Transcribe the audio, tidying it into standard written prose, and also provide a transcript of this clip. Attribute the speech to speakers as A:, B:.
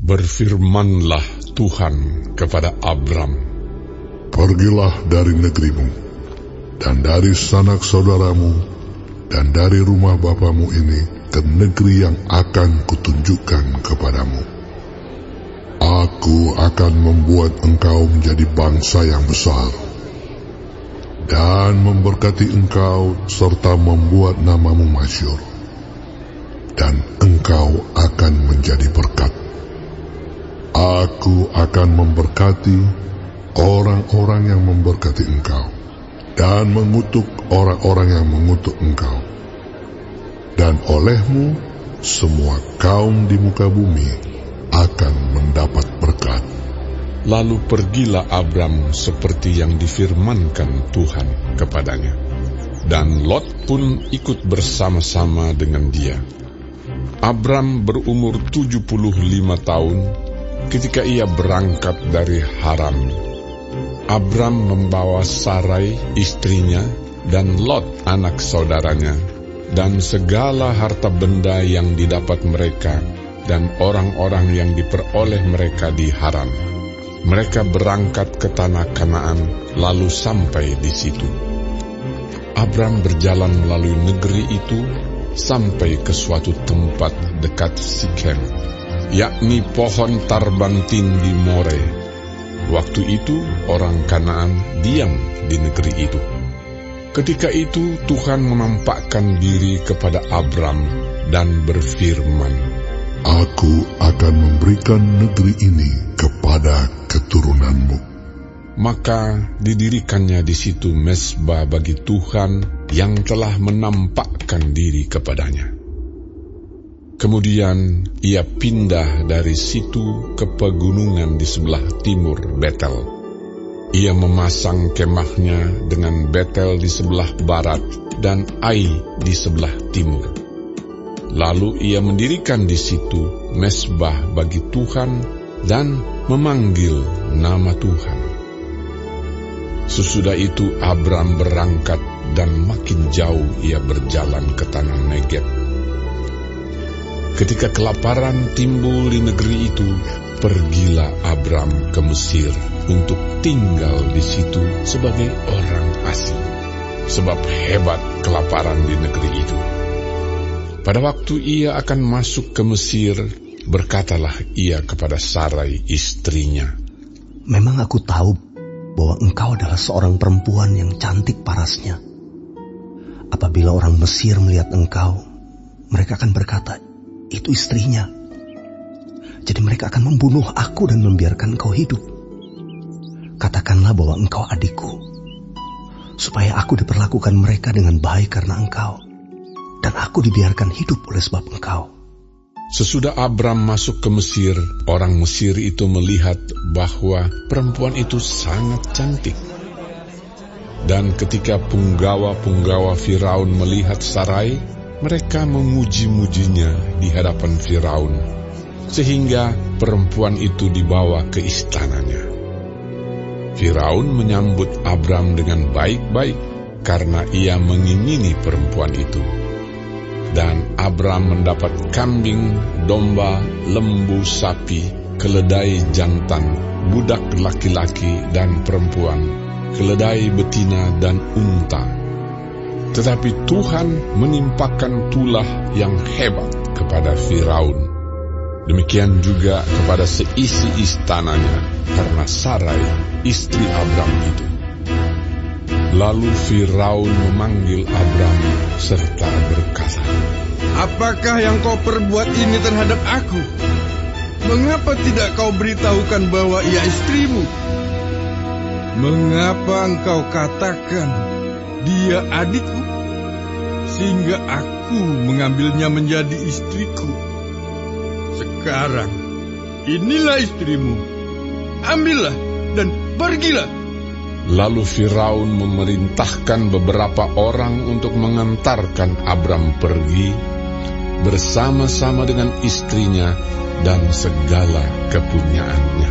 A: Berfirmanlah Tuhan kepada Abram,
B: "Pergilah dari negerimu, dan dari sanak saudaramu, dan dari rumah bapamu ini ke negeri yang akan kutunjukkan kepadamu. Aku akan membuat engkau menjadi bangsa yang besar, dan memberkati engkau serta membuat namamu masyhur, dan engkau akan menjadi berkat. Aku akan memberkati orang-orang yang memberkati engkau, dan mengutuk orang-orang yang mengutuk engkau. Dan olehmu semua kaum di muka bumi akan mendapat berkat."
A: Lalu pergilah Abram seperti yang difirmankan Tuhan kepadanya, dan Lot pun ikut bersama-sama dengan dia. Abram berumur 75 tahun ketika ia berangkat dari Haran. Abram membawa Sarai istrinya dan Lot anak saudaranya, dan segala harta benda yang didapat mereka dan orang-orang yang diperoleh mereka di Haran. Mereka berangkat ke tanah Kanaan, lalu sampai di situ. Abram berjalan melalui negeri itu sampai ke suatu tempat dekat Sikem, yakni pohon tarbantin di More. Waktu itu orang Kanaan diam di negeri itu. Ketika itu Tuhan menampakkan diri kepada Abram dan berfirman,
B: "Aku akan memberikan negeri ini kepada keturunanmu."
A: Maka didirikannya di situ mezbah bagi Tuhan yang telah menampakkan diri kepadanya. Kemudian ia pindah dari situ ke pegunungan di sebelah timur Betel. Ia memasang kemahnya dengan Betel di sebelah barat dan Ai di sebelah timur. Lalu ia mendirikan di situ mezbah bagi Tuhan dan memanggil nama Tuhan. Sesudah itu Abram berangkat dan makin jauh ia berjalan ke tanah Negeb. Ketika kelaparan timbul di negeri itu, pergilah Abram ke Mesir untuk tinggal di situ sebagai orang asing, sebab hebat kelaparan di negeri itu. Pada waktu ia akan masuk ke Mesir, berkatalah ia kepada Sarai istrinya,
C: "Memang aku tahu bahwa engkau adalah seorang perempuan yang cantik parasnya. Apabila orang Mesir melihat engkau, mereka akan berkata, 'Itu istrinya.' Jadi mereka akan membunuh aku dan membiarkan engkau hidup. Katakanlah bahwa engkau adikku, supaya aku diperlakukan mereka dengan baik karena engkau, dan aku dibiarkan hidup oleh sebab engkau."
A: Sesudah Abram masuk ke Mesir, orang Mesir itu melihat bahwa perempuan itu sangat cantik. Dan ketika punggawa-punggawa Firaun melihat Sarai, mereka memuji-mujinya di hadapan Firaun, sehingga perempuan itu dibawa ke istananya. Firaun menyambut Abram dengan baik-baik karena ia mengingini perempuan itu. Dan Abram mendapat kambing, domba, lembu, sapi, keledai jantan, budak laki-laki dan perempuan, keledai betina dan unta. Tetapi Tuhan menimpakan tulah yang hebat kepada Firaun. Demikian juga kepada seisi istananya karena Sarai, istri Abram itu. Lalu Firaun memanggil Abram serta berkata,
D: "Apakah yang kau perbuat ini terhadap aku? Mengapa tidak kau beritahukan bahwa ia istrimu? Mengapa engkau katakan dia adikku, sehingga aku mengambilnya menjadi istriku? Sekarang inilah istrimu, ambillah dan pergilah."
A: Lalu Firaun memerintahkan beberapa orang untuk mengantarkan Abram pergi bersama-sama dengan istrinya dan segala kepunyaannya.